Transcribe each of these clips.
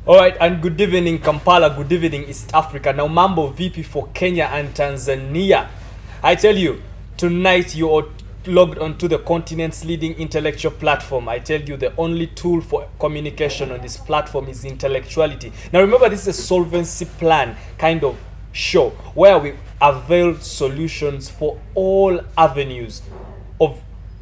All right, and good evening Kampala, good evening East Africa. Now mambo VP for Kenya and Tanzania. I tell you, tonight you are logged onto the continent's leading intellectual platform. I tell you, the only tool for communication on this platform is intellectuality. Now remember, this is a solvency plan kind of show where we avail solutions for all avenues of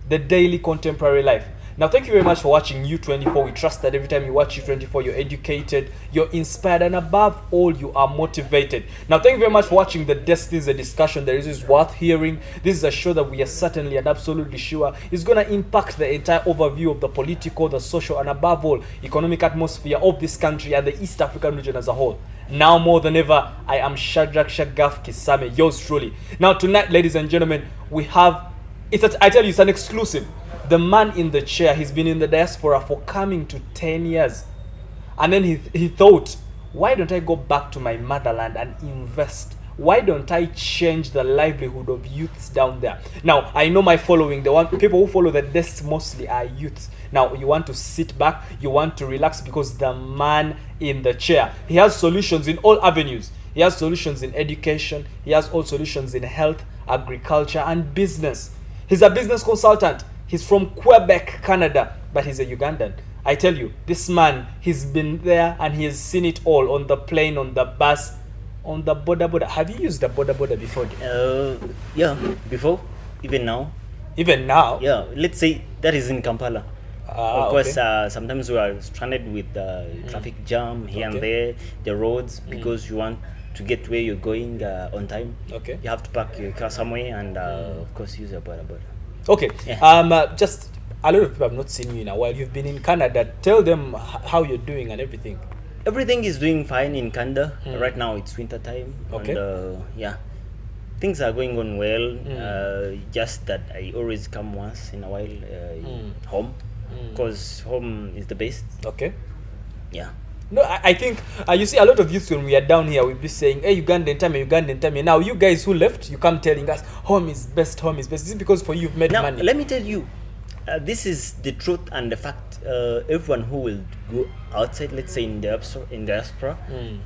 the daily contemporary life. Now, thank you very much for watching U24. We trust that every time you watch U24, you're educated, you're inspired, and above all, you are motivated. Now, thank you very much for watching The Desk. This is a discussion that is worth hearing. This is a show that we are certainly and absolutely sure is going to impact the entire overview of the political, the social, and above all, economic atmosphere of this country and the East African region as a whole. Now more than ever, I am Shadrach Shagaf Kisame, yours truly. Now, tonight, ladies and gentlemen, we have, I tell you, it's an exclusive. The man in the chair, he's been in the diaspora for coming to 10 years. And then he thought, why don't I go back to my motherland and invest? Why don't I change the livelihood of youths down there? Now, I know my following, people who follow the desk mostly are youths. Now, you want to sit back, you want to relax because the man in the chair, he has solutions in all avenues. He has solutions in education. He has all solutions in health, agriculture, and business. He's a business consultant. He's from Quebec, Canada, but he's a Ugandan. I tell you, this man, he's been there and he has seen it all, on the plane, on the bus, on the border. Have you used the border before? Yeah, before, even now. Even now? Yeah, let's say that is in Kampala. Of course, okay. sometimes we are stranded with traffic jam here and there, the roads, because you want to get where you're going on time. Okay. You have to park your car somewhere and, of course, use your border. Okay. Yeah. Just a lot of people have not seen you in a while. You've been in Canada. Tell them how you're doing and everything. Everything is doing fine in Canada. Right now it's winter time. Okay. And, yeah, things are going on well. Just that I always come once in a while home, because home is the best. Okay. Yeah. No, I think you see a lot of youths when we are down here, we'll be saying, hey, Ugandan time. Now you guys who left, you come telling us home is best, home is best. Is it because for you you've made money? Let me tell you, this is the truth and the fact. Everyone who will go outside, let's say in diaspora,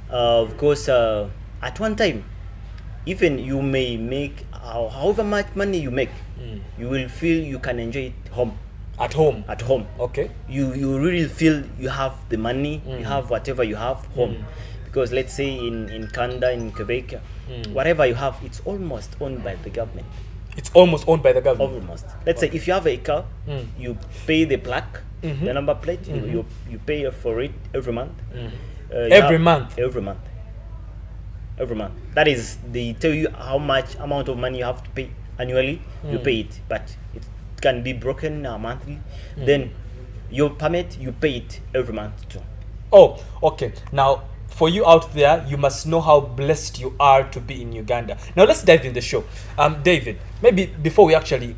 of course, at one time, even you may make however much money you make, you will feel you can enjoy it home. At home. Okay. You really feel you have the money, you have whatever you have home. Because let's say in Canada, in Quebec, whatever you have, it's almost owned by the government. It's almost owned by the government? Almost. Let's say if you have a car, you pay the plaque, the number plate, you pay for it every month. Every month? Every month. Every month. That is, they tell you how much amount of money you have to pay annually, you pay it. But it can be broken monthly. Then your permit, you pay it every month too. Oh, okay. Now, for you out there, you must know how blessed you are to be in Uganda. Now, let's dive in the show. David, maybe before we actually,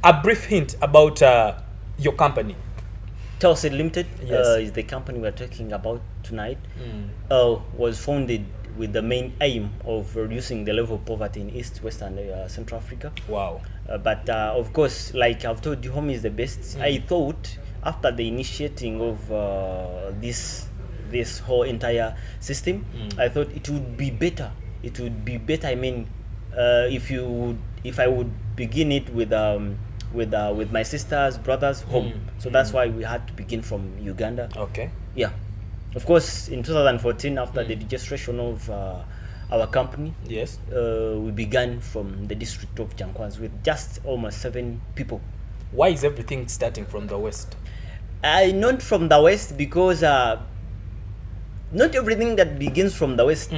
a brief hint about your company. TLEOCD Limited Yes. Is the company we're talking about tonight. Was founded with the main aim of reducing the level of poverty in East, West, and Central Africa. Wow. But of course, like I've told you, home is the best. I thought after the initiating of this whole entire system, I thought it would be better. It would be better. I mean, if I would begin it with my sisters, brothers, home. So that's why we had to begin from Uganda. Okay. Yeah. Of course, in 2014, after the registration of our company, yes, we began from the district of Jankwanzi with just almost 7 people. Why is everything starting from the west? Not from the west, because not everything that begins from the west.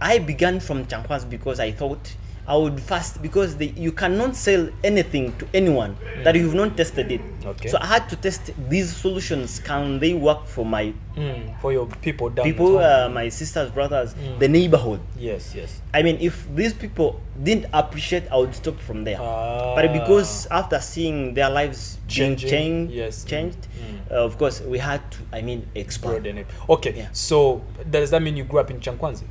I began from Jankwanzi because I thought I would first, because you cannot sell anything to anyone that you've not tested it. Okay. So I had to test these solutions. Can they work for my for your people down at home? My sisters, brothers, the neighborhood? Yes, yes. I mean, if these people didn't appreciate, I would stop from there. But because after seeing their lives changed, of course, we had to, expand. Okay, Yeah. so does that mean you grew up in Chankwanzi?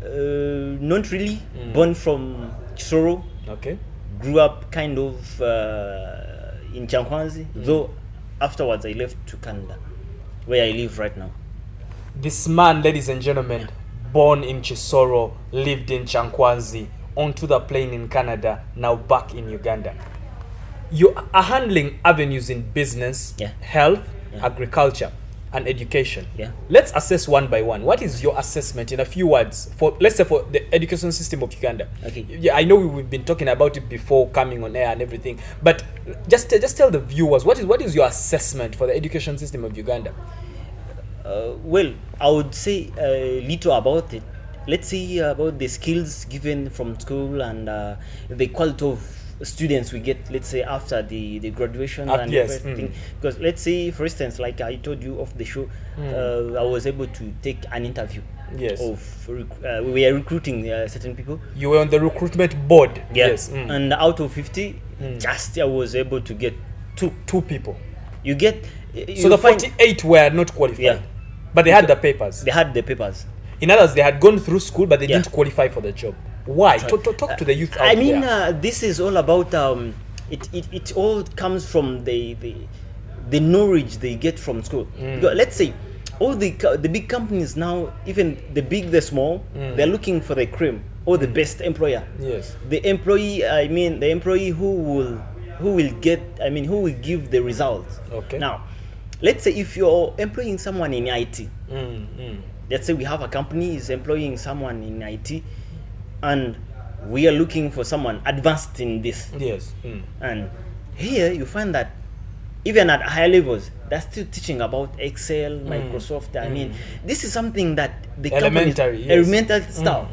Not really. Born from Chisoro. Okay. Grew up kind of in Chankwanzi, though afterwards I left to Canada, where I live right now. This man, ladies and gentlemen, born in Chisoro, lived in Chankwanzi, onto the plane in Canada, now back in Uganda. You are handling avenues in business, health, agriculture, and education. Let's assess one by one. What is your assessment in a few words for, let's say, for the education system of Uganda? I know we've been talking about it before coming on air and everything, but just tell the viewers what is your assessment for the education system of Uganda? Well, I would say little about it. Let's say about the skills given from school and the quality of students we get, let's say, after the graduation and everything. Because let's say, for instance, like I told you off the show, I was able to take an interview. Of we are recruiting certain people. You were on the recruitment board. And out of 50, just I was able to get two people. You get so the 48 were not qualified, but they had the papers. They had the papers. In others, they had gone through school, but they didn't qualify for the job. Why? Talk to the youth out there. This is all about it all comes from the knowledge they get from school. Because let's say all the big companies now, even the big, the small, they're looking for the cream or the best employer. The employee who will give the results. Now, let's say if you're employing someone in IT, let's say we have a company is employing someone in IT, and we are looking for someone advanced in this. And here you find that even at higher levels, they're still teaching about Excel, Microsoft. This is something that the elementary stuff.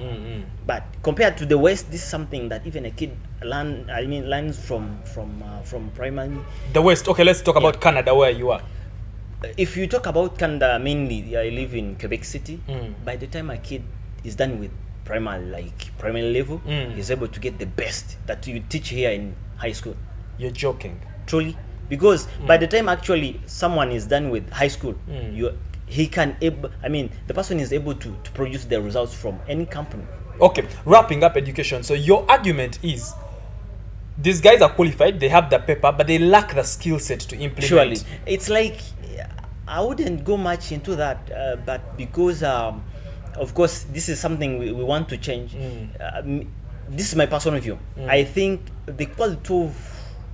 But compared to the West, this is something that even a kid learns from primary. The West. Okay, let's talk about Canada, where you are. If you talk about Canada, mainly I live in Quebec City. By the time a kid is done with primary level, he's able to get the best that you teach here in high school. You're joking? Truly. Because by the time actually someone is done with high school, the person is able to produce the results from any company. Okay, wrapping up education. So your argument is these guys are qualified, they have the paper, but they lack the skill set to implement. Surely. It's like, I wouldn't go much into that, but because of course this is something we want to change. This is my personal view. I think the quality of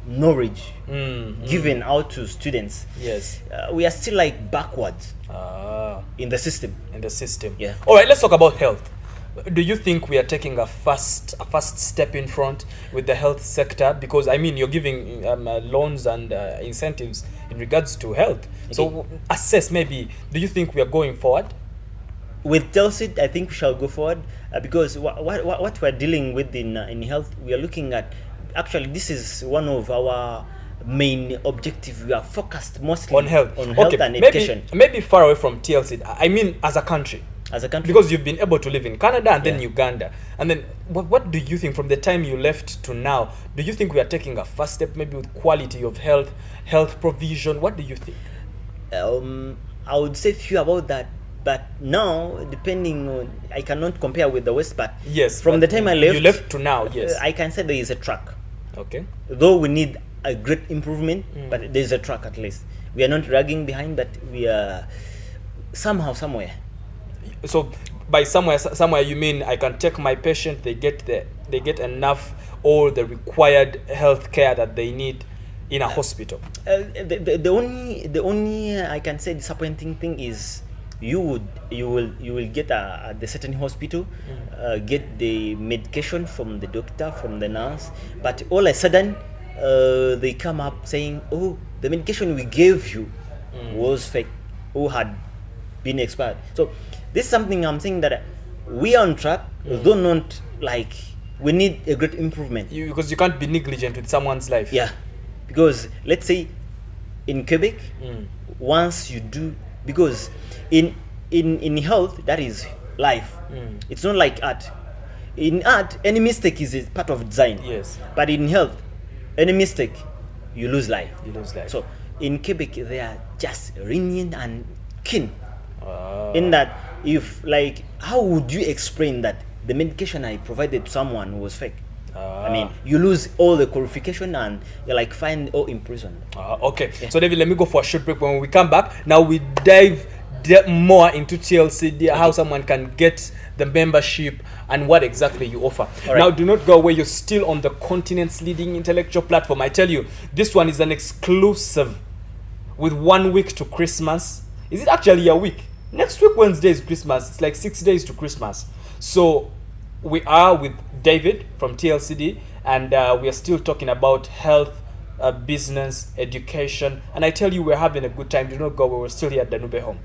knowledge given out to students, we are still like backwards in the system. All right, let's talk about health. Do you think we are taking a fast step in front with the health sector? Because you're giving loans and incentives in regards to health. So assess, maybe, do you think we are going forward? With TLEOCD, I think we shall go forward because what we're dealing with in health, we are looking at, actually this is one of our main objectives. We are focused mostly on health, and education. Maybe far away from TLEOCD, as a country. Because you've been able to live in Canada and then Uganda. And then what do you think from the time you left to now? Do you think we are taking a first step maybe with quality of health provision? What do you think? I would say few about that. But now, depending on, I cannot compare with the West, but from the time I left, you left to now, I can say there is a track. Okay. Though we need a great improvement, but there is a track at least. We are not dragging behind, but we are somewhere. So by somewhere you mean I can take my patient, they get enough all the required health care that they need in a hospital. The only I can say disappointing thing is you will get at the certain hospital, get the medication from the doctor, from the nurse, but all of a sudden they come up saying, oh, the medication we gave you was fake or had been expired. So this is something I'm saying that we are on track, though not like we need a great improvement. Because you can't be negligent with someone's life. Because let's say in Quebec, once you do, because in health, that is life. It's not like art. In art, any mistake is part of design. But in health, any mistake, you lose life. So in Quebec, they are just lenient and keen. In that, if how would you explain that the medication I provided to someone was fake? You lose all the qualification and you're fined or imprisoned. Okay. So David, let me go for a short break. When we come back, now we dive more into TLCD, how someone can get the membership and what exactly you offer. Now, do not go away. You're still on the continent's leading intellectual platform. I tell you, this one is an exclusive with 1 week to Christmas. Is it actually a week? Next week, Wednesday is Christmas. It's like 6 days to Christmas. So we are with David from TLCD, and we are still talking about health, business, education. And I tell you, we're having a good time. Do not go away. We're still here at Danube Home.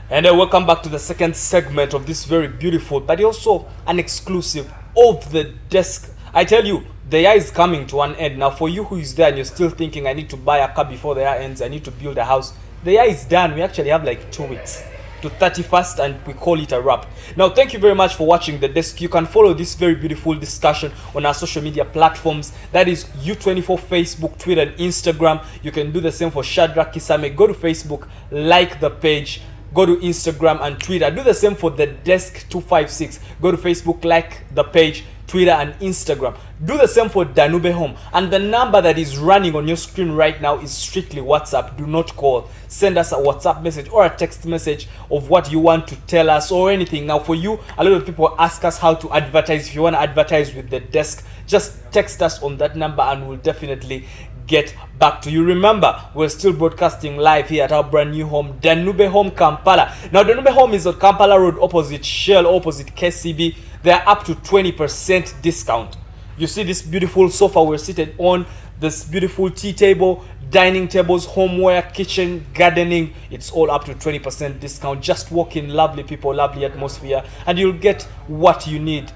And welcome back to the second segment of this very beautiful, but also an exclusive of the desk. I tell you, the year is coming to an end. Now, for you who is there and you're still thinking, I need to buy a car before the year ends, I need to build a house, the year is done. We actually have like 2 weeks to 31st, and we call it a wrap. Now, thank you very much for watching the desk. You can follow this very beautiful discussion on our social media platforms. That is U24, Facebook, Twitter, and Instagram. You can do the same for Shadrach Kisame. Go to Facebook, like the page. Go to Instagram and Twitter. Do the same for the desk 256. Go to Facebook, like the page, Twitter and Instagram. Do the same for Danube Home. And the number that is running on your screen right now is strictly WhatsApp. Do not call. Send us a WhatsApp message or a text message of what you want to tell us or anything. Now, for you, a lot of people ask us how to advertise. If you want to advertise with the desk, just text us on that number and we'll definitely get back to you. Remember, we're still broadcasting live here at our brand new home, Danube Home, Kampala. Now, Danube Home is on Kampala Road, opposite Shell, opposite KCB. They're up to 20% discount. You see this beautiful sofa we're seated on, this beautiful tea table, dining tables, homeware, kitchen, gardening. It's all up to 20% discount. Just walk in, lovely people, lovely atmosphere, and you'll get what you need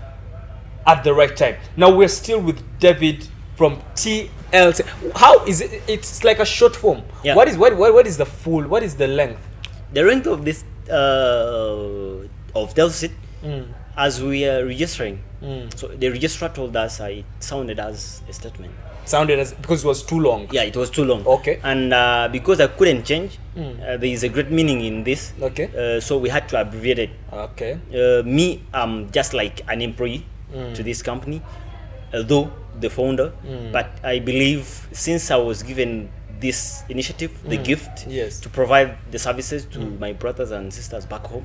at the right time. Now, we're still with David from TLC. How is it? It's like a short form. Yeah. What is the full? What is the length? The length of this of TLC as we are registering. So the registrar told us it sounded as a statement. Sounded as because it was too long. Yeah, it was too long. Okay. And because I couldn't change, there is a great meaning in this. Okay. So we had to abbreviate it. Okay. Me, I'm just like an employee to this company, although the founder. But I believe since I was given this initiative, the gift Yes. to provide the services to my brothers and sisters back home,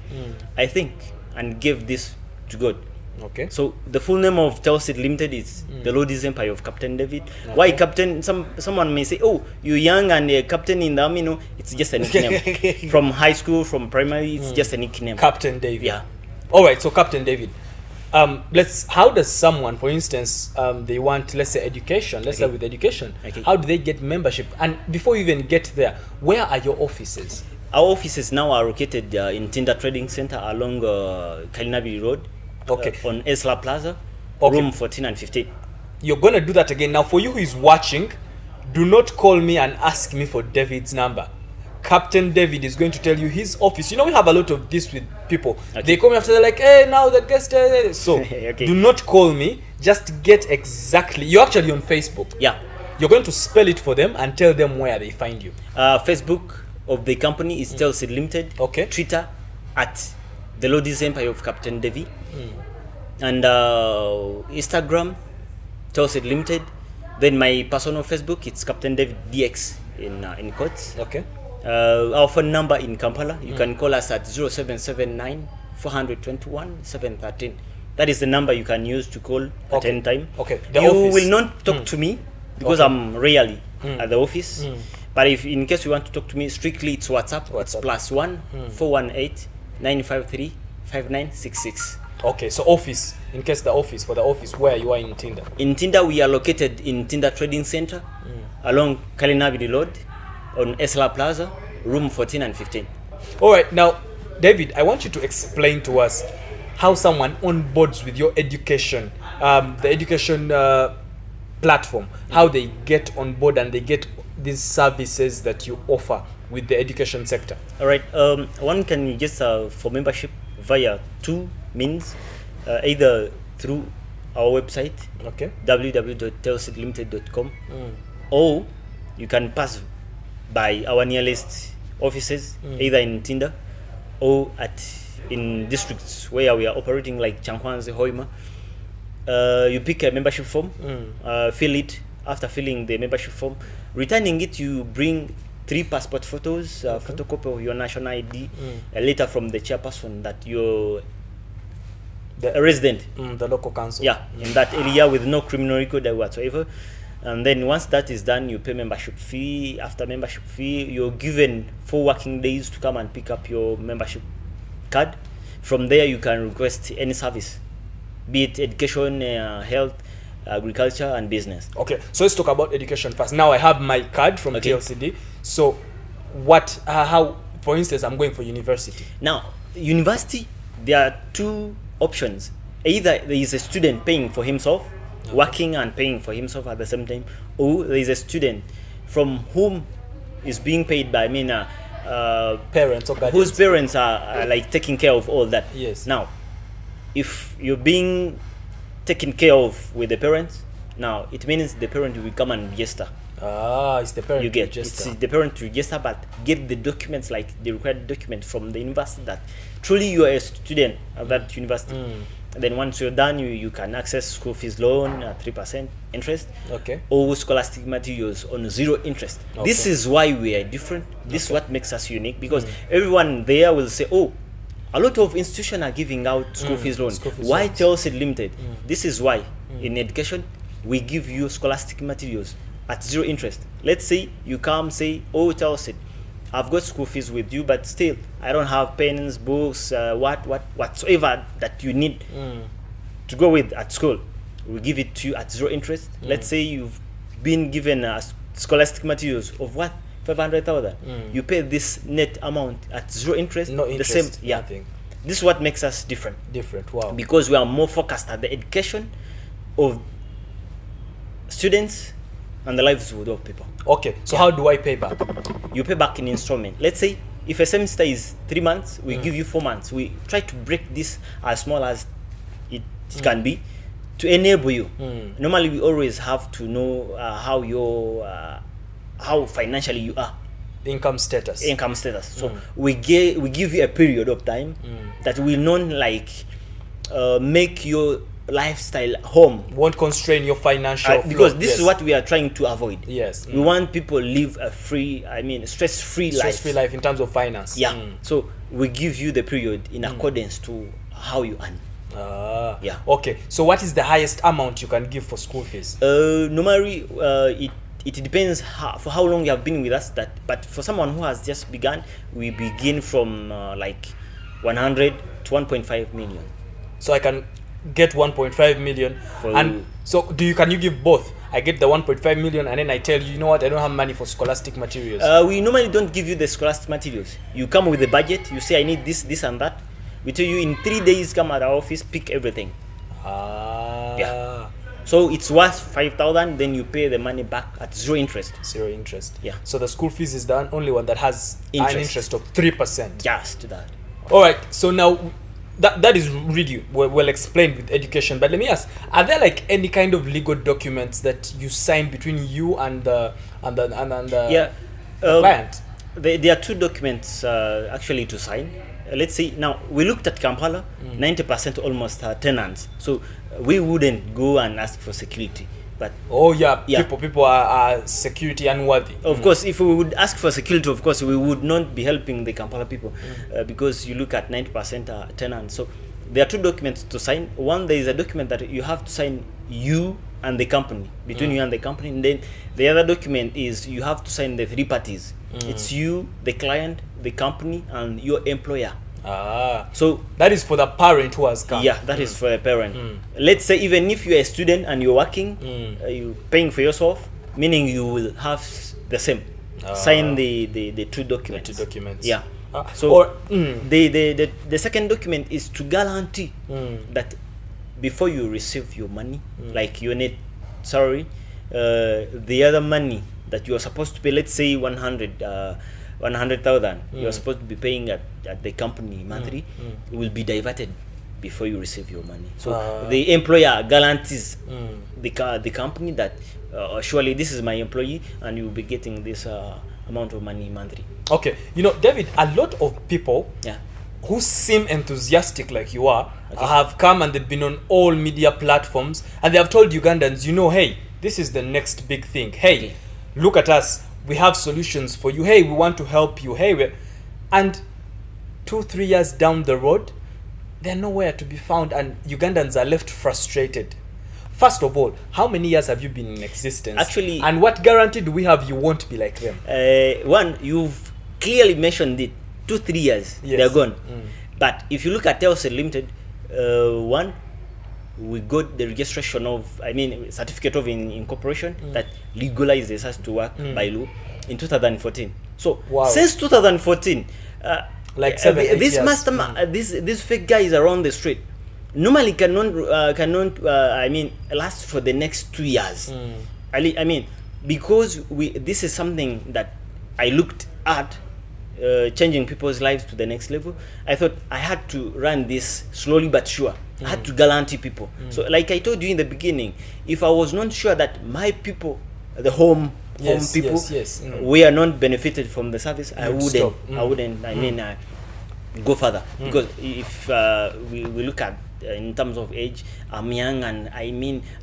I think and gave this to God. Okay. So the full name of TLEOCD Limited is the Lord's Empire of Captain David. Okay. Why Captain? Someone may say, "Oh, you're young and a captain in the army." No, it's just a nickname. From high school, from primary, it's just a nickname. Captain David. Yeah. All right. So Captain David. How does someone, for instance, they want, let's say, education. Let's start with education. Okay. How do they get membership? And before you even get there, where are your offices? Our offices now are located in Tinder Trading Center along Kalinabi Road. Okay. On Esla Plaza, Okay. room 14 and 15. You're gonna do that again. Now, for you who is watching, do not call me and ask me for David's number. Captain David is going to tell you his office. You know, we have a lot of this with people. Okay. They come after, they're like, hey, now the guest. So Okay. do not call me. Just get exactly. You're actually on Facebook. Yeah. You're going to spell it for them and tell them where they find you. Facebook of the company is TLEOCD Limited. Okay. Twitter at the Lord's Empire of Captain David. And Instagram, TLEOCD Limited. Then my personal Facebook, it's Captain David DX in quotes. Okay. Our phone number in Kampala, you can call us at 0779 421 713. That is the number you can use to call at any time. Okay. The You office. will not talk to me because Okay. I'm rarely at the office. But if in case you want to talk to me, strictly it's WhatsApp. It's +1 418 953 5966. Okay, so office, in case the office, for the office where you are in Tinder. In Tinder, we are located in Tinder Trading Center along Kalinabi Road on Esla Plaza, room 14 and 15. All right, now, David, I want you to explain to us how someone onboards with your education, the education platform, how they get on board and they get these services that you offer with the education sector. All right, one can register for membership via two means, either through our website, Okay. www.telcdlimited.com, or you can pass by our nearest offices, either in Tinder or in districts where we are operating, like Chankwanzi, Hoima. You pick a membership form, fill it. After filling the membership form, returning it, you bring 3 passport photos, photocopy of your national ID, a letter from the chairperson that you're a resident. The local council. Yeah, in that area with no criminal record or whatsoever. And then once that is done, you pay membership fee. After membership fee, you're given 4 working days to come and pick up your membership card. From there, you can request any service, be it education, health, agriculture, and business. Okay, so let's talk about education first. Now I have my card from TLCD. So what, how, for instance, I'm going for university. Now, university, there are 2 options. Either there is a student paying for himself, working and paying for himself at the same time, or there is a student from whom is being paid by parents or guardians, whose parents are like taking care of all that. Yes. Now, if you're being taken care of with the parents, now it means the parent will come and register. It's the parent you get to register. It's the parent to register, but get the documents, like the required document from the university that truly you are a student at that university. And then once you're done, you can access school fees loan at 3% interest, or scholastic materials on 0 interest. This is why we are different. This is what makes us unique, because everyone there will say, oh, a lot of institutions are giving out school fees loan. Why TLEOCD Limited? This is why in education we give you scholastic materials at 0 interest. Let's say you come say, oh, TLEOCD, I've got school fees with you, but still I don't have pens, books, whatsoever that you need to go with at school. We give it to you at 0 interest. Let's say you've been given scholastic materials of what, 500,000. You pay this net amount at 0 interest. No interest. The same. Yeah. Nothing. This is what makes us different. Wow. Because we are more focused at the education of students and the livelihood of people. Okay, so how do I pay back? You pay back in installment. Let's say if a semester is 3 months, we give you 4 months. We try to break this as small as it can be to enable you. Normally, we always have to know how financially you are. Income status. So we give you a period of time that will not make your lifestyle home, won't constrain your financial flow, because this is what we are trying to avoid. Yes. We want people live a stress-free life in terms of finance. So we give you the period in accordance to how you earn. Okay, so what is the highest amount you can give for school fees? Normally it depends for how long you have been with us, but for someone who has just begun, we begin from 100 to 1.5 million. So I can get 1.5 million, and so can you give both? I get the 1.5 million and then I tell you, you know what, I don't have money for scholastic materials. We normally don't give you the scholastic materials. You come with the budget, you say I need this and that. We tell you in 3 days, come at our office, pick everything. So it's worth 5,000, then you pay the money back at 0 interest. 0 interest. Yeah. So the school fees is the only one that has an interest of 3%. Just that. All right. So now that is really well explained with education. But let me ask: are there any kind of legal documents that you sign between you and the client? There are 2 documents actually to sign. Let's say now we looked at Kampala, 90% almost are tenants. So we wouldn't go and ask for security. But people are security unworthy. Of course, if we would ask for security, of course we would not be helping the Kampala people, because you look at 90% are tenants. So there are 2 documents to sign. One, there is a document that you have to sign, you and the company, between you and the company. And then the other document is you have to sign the 3 parties. It's you, the client, the company, and your employer. So that is for the parent who has come. Yeah, that is for the parent. Let's say even if you're a student and you're working, you're paying for yourself, meaning you will have the same. Sign the 2 documents. The 2 documents. Yeah. The second document is to guarantee that before you receive your money, like your net salary, the other money that you are supposed to pay, let's say 100,000, you are supposed to be paying at the company monthly, it will be diverted before you receive your money. So the employer guarantees the company that surely this is my employee and you will be getting this amount of money monthly. Okay, David, a lot of people who seem enthusiastic like you are have come and they've been on all media platforms and they have told Ugandans, hey, this is the next big thing. Hey, look at us. we have solutions for you. Hey, we want to help you. Hey, and 2-3 years down the road, they're nowhere to be found, and Ugandans are left frustrated. First of all, how many years have you been in existence? Actually, and what guarantee do we have you won't be like them? One, you've clearly mentioned it. 2-3 years, Yes. they're gone. But if you look at TLEOCD Limited, one, we got the registration of, certificate of incorporation that legalizes us to work by law in 2014. So Wow. since 2014, Like 7-8 this years. these fake guys around the street normally cannot last for the next 2 years. Because this is something that I looked at, changing people's lives to the next level. I thought I had to run this slowly but sure. I had to guarantee people. So like I told you in the beginning, if I was not sure that my people, the home people, we are not benefited from the service, I wouldn't go further. Because if we look at in terms of age, I'm young, and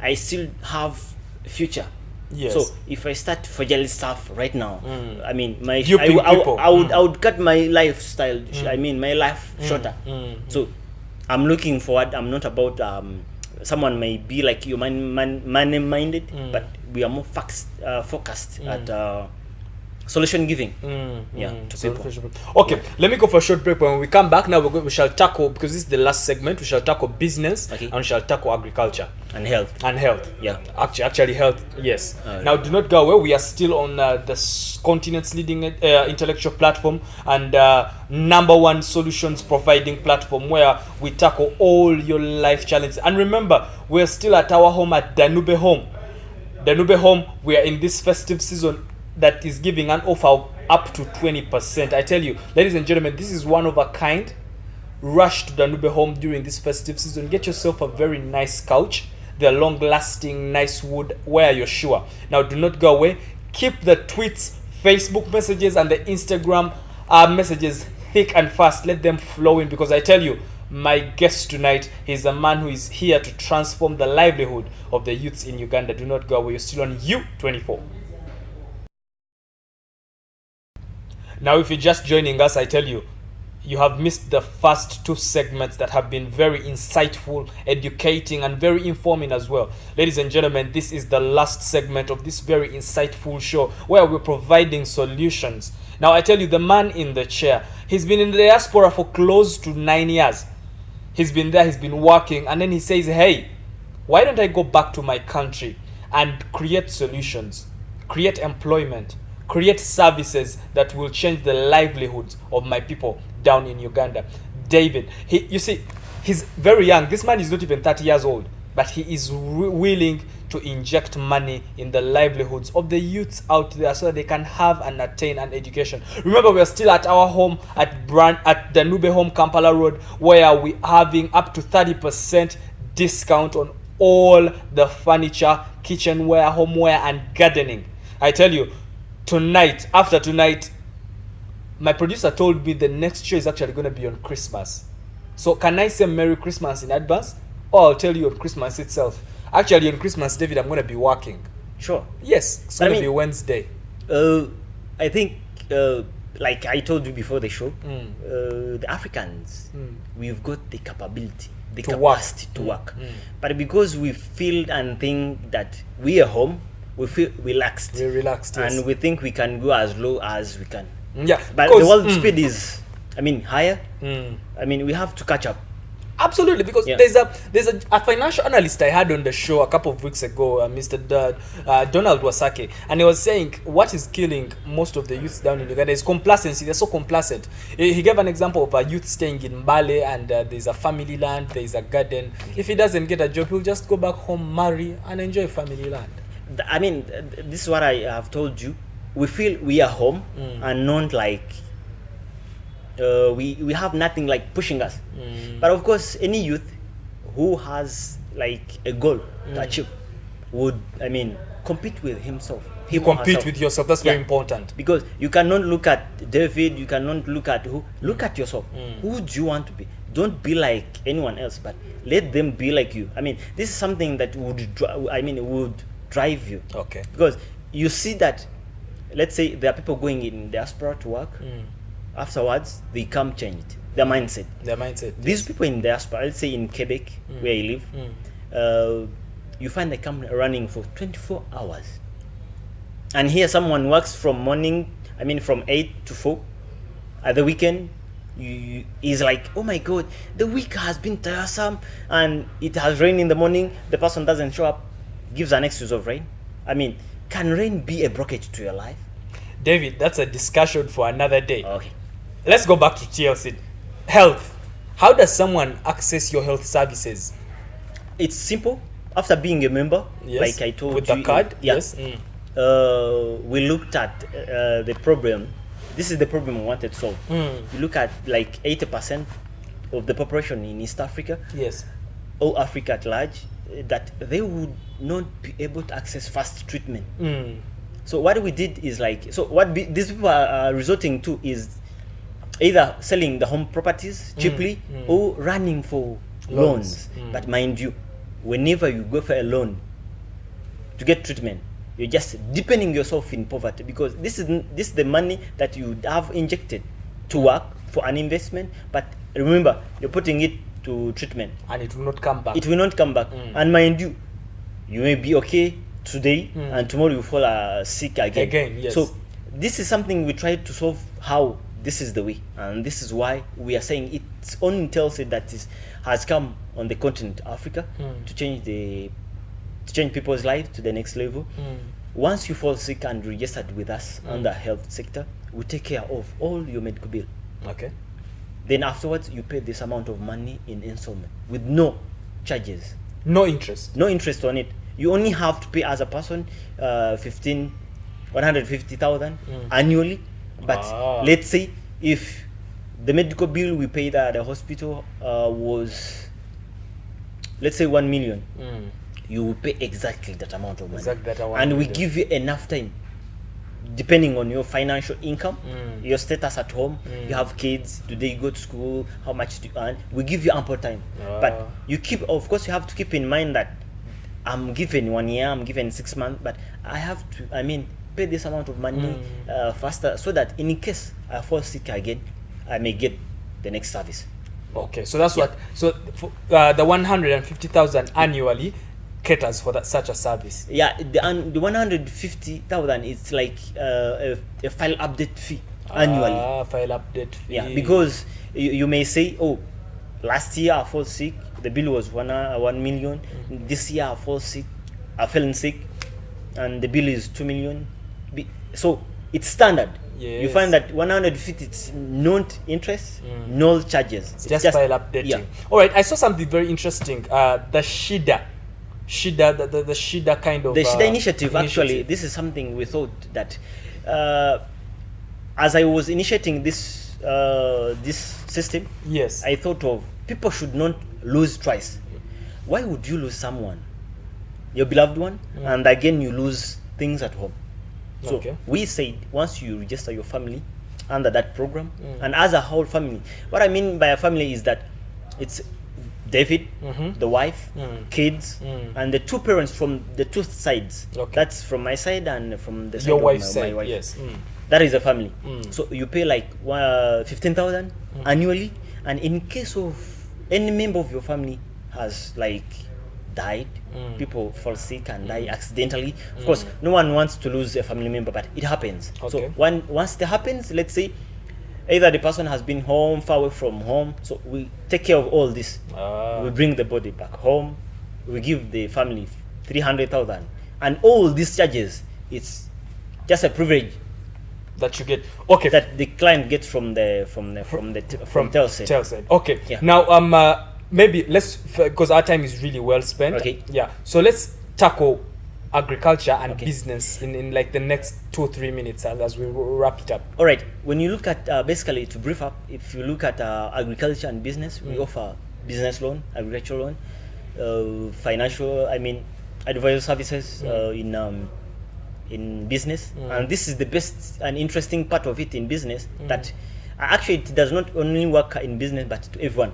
I still have future. Yes. So if I start fragile stuff right now, I would cut my lifestyle. My life shorter. So I'm looking forward. I'm not about someone may be like you, money minded, but we are more focused at solution giving. To people. Okay, let me go for a short break. When we come back now, we shall tackle, because this is the last segment, we shall tackle business, and we shall tackle agriculture and health. Yeah, actually health. Yes. Now do not go away. We are still on the continent's leading intellectual platform and #1 solutions providing platform, where we tackle all your life challenges. And remember, we're still at our home at Danube Home. We are in this festive season that is giving an offer up to 20%. I tell you, ladies and gentlemen, this is one of a kind. Rush to Danube Home during this festive season. Get yourself a very nice couch. They're long-lasting, nice wood, where you're sure. Now, do not go away. Keep the tweets, Facebook messages, and the Instagram messages thick and fast. Let them flow in, because I tell you, my guest tonight is a man who is here to transform the livelihood of the youths in Uganda. Do not go away. You're still on U24. Now, if you're just joining us, I tell you, you have missed the first 2 segments that have been very insightful, educating, and very informing as well. Ladies and gentlemen, this is the last segment of this very insightful show, where we're providing solutions. Now, I tell you, the man in the chair, he's been in the diaspora for close to 9 years. He's been there, he's been working, and then he says, hey, why don't I go back to my country and create solutions, create employment, create services that will change the livelihoods of my people down in Uganda. David, you see, he's very young. This man is not even 30 years old, but he is willing to inject money in the livelihoods of the youths out there so that they can have and attain an education. Remember, we're still at our home at Danube Home, Kampala Road, where we're having up to 30% discount on all the furniture, kitchenware, homeware, and gardening. I tell you, after tonight, my producer told me the next show is actually going to be on Christmas. So can I say Merry Christmas in advance? Or I'll tell you on Christmas itself. Actually, on Christmas, David, I'm going to be working. Sure. Yes, it's going to be Wednesday. I think, like I told you before the show, the Africans, we've got the capability, the capacity to work. But because we feel and think that we are home, we feel relaxed. We're relaxed, yes. And we think we can go as low as we can. Yeah. But the world speed is, higher. We have to catch up. Absolutely, because there's a financial analyst I had on the show a couple of weeks ago, Mr. Donald Wasake, and he was saying what is killing most of the youths down in Uganda is complacency. They're so complacent. He gave an example of a youth staying in Mbale, and there's a family land, there's a garden. If he doesn't get a job, he'll just go back home, marry, and enjoy family land. This is what I have told you. We feel we are home and not like we have nothing like pushing us. But of course, any youth who has like a goal to achieve would, compete with himself. You compete with yourself. That's very important. Because you cannot look at David. You cannot look at who. Look at yourself. Who do you want to be? Don't be like anyone else, but let them be like you. This is something that would drive you. Okay. Because you see that let's say there are people going in diaspora to work. Afterwards, they come changed their mindset. These people in diaspora, let's say in Quebec, where I live, you find they come running for 24 hours. And here someone works from from 8 to 4. At the weekend, is like, oh my God, the week has been tiresome and it has rained in the morning. The person doesn't show up, gives an excuse of rain. I mean, can rain be a blockage to your life? David, that's a discussion for another day. Okay. Let's go back to TLC. Health. How does someone access your health services? It's simple. After being a member, like I told with you. With the card? Yes. We looked at the problem. This is the problem we wanted to solve. We look at like 80% of the population in East Africa. Yes. Or Africa at large, that they would not be able to access fast treatment. So what we did is these people are resorting to is either selling the home properties cheaply or running for loans. But mind you, whenever you go for a loan to get treatment, you're just deepening yourself in poverty, because this is the money that you have injected to work for an investment. But remember, you're putting it to treatment, and it will not come back. It will not come back. And mind you, you may be okay today, and tomorrow you fall sick again. Yes. So this is something we try to solve. How this is the way, and this is why we are saying it's only TLC that has come on the continent Africa to change people's lives to the next level. Once you fall sick and registered with us on the health sector, we take care of all your medical bill. Okay. Then afterwards, you pay this amount of money in installment with no charges. No interest. No interest on it. You only have to pay as a person 150,000 annually. But let's say if the medical bill we paid at the hospital was, let's say 1 million, you will pay exactly that amount of money. And we give you enough time, depending on your financial income, your status at home. You have kids, do they go to school, how much do you earn? We give you ample time. But of course you have to keep in mind that I'm given 1 year, I'm given 6 months, but I have to, pay this amount of money faster, so that in case I fall sick again, I may get the next service. Okay, so that's what. So the 150,000 annually caters for such a service. Yeah, the 150,000 is like a file update fee annually. File update fee. Yeah, because you may say, oh, last year I fall sick, the bill was 1 million. This year I fell sick, and the bill is 2 million. So it's standard. Yes. You find that 150, it's not interest, no charges. It's just file updating. Yeah. All right, I saw something very interesting. The Shida, the Shida kind of. The Shida initiative. Actually, this is something we thought that, as I was initiating this system, yes, I thought of people should not lose twice. Why would you lose someone, your beloved one, and again you lose things at home? So we said, once you register your family under that program, and as a whole family, what I mean by a family is that it's David, the wife, kids, and the two parents from the two sides. That's from my side and from the side of my wife. Yes. That is a family. So you pay like 15,000 annually, and in case of any member of your family has like died, people fall sick and die accidentally. Of course, no one wants to lose a family member, but it happens. So once it happens, let's say either the person has been far away from home, so we take care of all this. We bring the body back home, we give the family 300,000, and all these charges, it's just a privilege that you get. That the client gets from TLEOCD. Okay. Yeah. Now maybe let's, because our time is really well spent. Okay. Yeah. So let's tackle agriculture and business in like the next 2 or 3 minutes as we wrap it up. All right. When you look at basically, to brief up, if you look at agriculture and business, we offer business loan, agricultural loan, financial, advisory services in business, and this is the best and interesting part of it in business, that actually it does not only work in business but to everyone.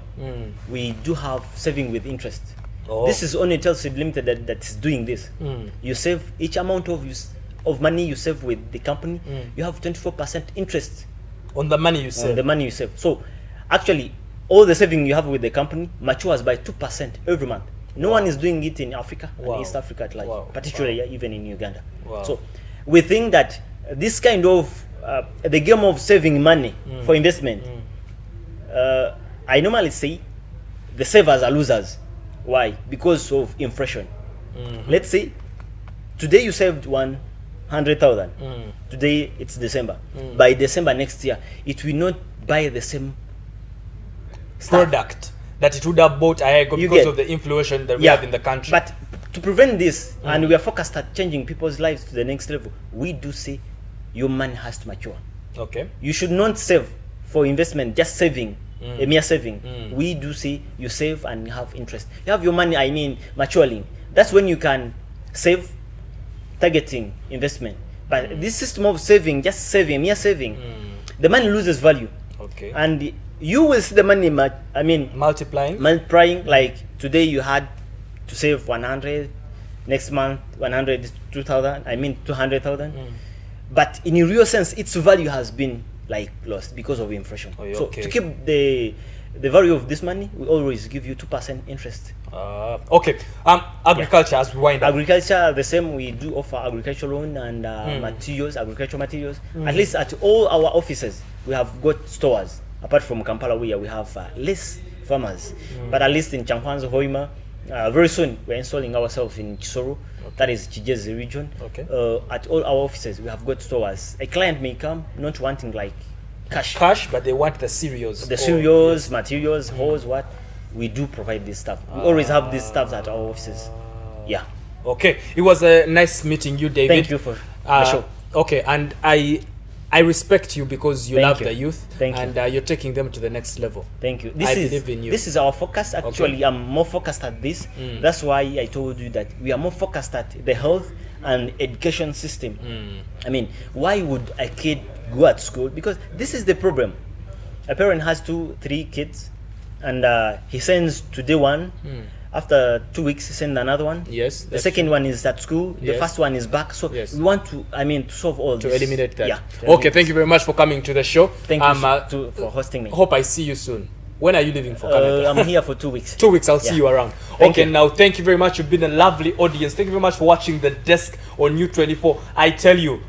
We do have saving with interest. This is only TLEOCD Limited that is doing this. You save each amount of of money you save with the company, you have 24% interest On the money you on save. the money you save. So actually, all the saving you have with the company matures by 2% every month. No one is doing it in Africa Wow. and East Africa at large, Wow. particularly even in Uganda. Wow. So we think that this kind of the game of saving money for investment, I normally say the savers are losers. Why? Because of inflation. Let's say today you saved 100,000. Today it's December. By December next year, it will not buy the same stuff. Product that it would have bought a year ago You because get- of the inflation that we have in the country. But to prevent this, and we are focused at changing people's lives to the next level, we do say your money has to mature. Okay. You should not save for investment, just saving, a mere saving. We do say you save and you have interest. You have your money, maturing. That's when you can save, targeting investment. But this system of saving, just saving, mere saving, the money loses value. Okay. And you will see the money, Multiplying. multiplying. Like today you had to save 100, next month 100, 200,000. But in a real sense, its value has been like lost because of inflation. Oh, yeah, So okay. to keep the value of this money, we always give you 2% interest. Okay. Agriculture as we wind up. Agriculture, the same. We do offer agricultural loan and materials, agricultural materials. At least at all our offices, we have got stores. Apart from Kampala, where we have less farmers, but at least in Chankwanza, Hoima, very soon we're installing ourselves in Kisoro, that is Chijezi region. Okay. At all our offices, we have got stores. A client may come not wanting like cash, But they want the cereals. the cereals, materials, hose, what we do provide this stuff. We always have these stuff at our offices. Yeah. Okay. It was a nice meeting you, David. Thank you for the show. Okay, and I respect you because you Thank love you. the youth. Thank you. And you're taking them to the next level. Thank you. I believe in you. This is our focus. Actually, I'm more focused at this. That's why I told you that we are more focused at the health and education system. Why would a kid go at school? Because this is the problem. A parent has 2-3 kids, and he sends today one. After 2 weeks, he sends another one. Yes. The second one is at school. The Yes. first one is back. So Yes. we want to, to solve all To this. eliminate that. Yeah. Okay, thank you very much for coming to the show. Thank you for hosting me. Hope I see you soon. When are you leaving for Canada? I'm here for 2 weeks. 2 weeks, I'll see Yeah. you around. Thank Okay, you. now thank you very much. You've been a lovely audience. Thank you very much for watching The Desk on U24. I tell you,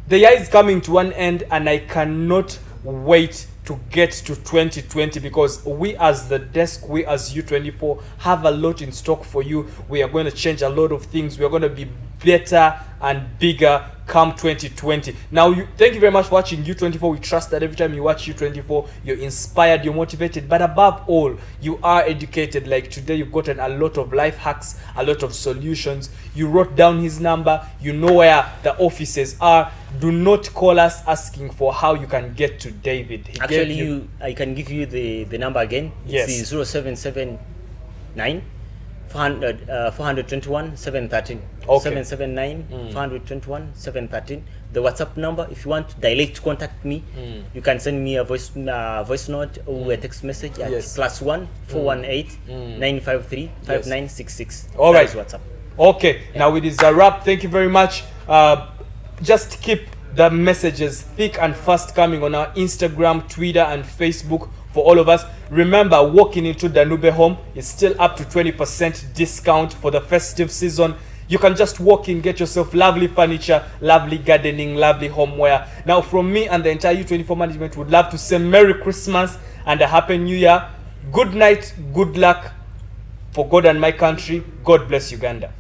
the year is coming to an end and I cannot wait to get to 2020 because we as The Desk, we as U24 have a lot in stock for you. We are going to change a lot of things. We are going to be better and bigger come 2020. Now, thank you very much for watching U24. We trust that every time you watch U24, you're inspired, you're motivated, but above all, you are educated. Like today, you've gotten a lot of life hacks, a lot of solutions. You wrote down his number. You know where the offices are. Do not call us asking for how you can get to David. He gave Actually, I can give you the number again. Yes. It's 0779 421 713. Okay. 779 421 713. The WhatsApp number. If you want to direct contact me, you can send me a voice note or a text message at Yes. +1 418 953 5966. All right. That is WhatsApp. Okay, now it is a wrap. Thank you very much. Just keep the messages thick and fast coming on our Instagram, Twitter, and Facebook for all of us. Remember, walking into the Nube home is still up to 20% discount for the festive season. You can just walk in, get yourself lovely furniture, lovely gardening, lovely homeware. Now, from me and the entire U24 management, would love to say Merry Christmas and a Happy New Year. Good night, good luck for God and my country. God bless Uganda.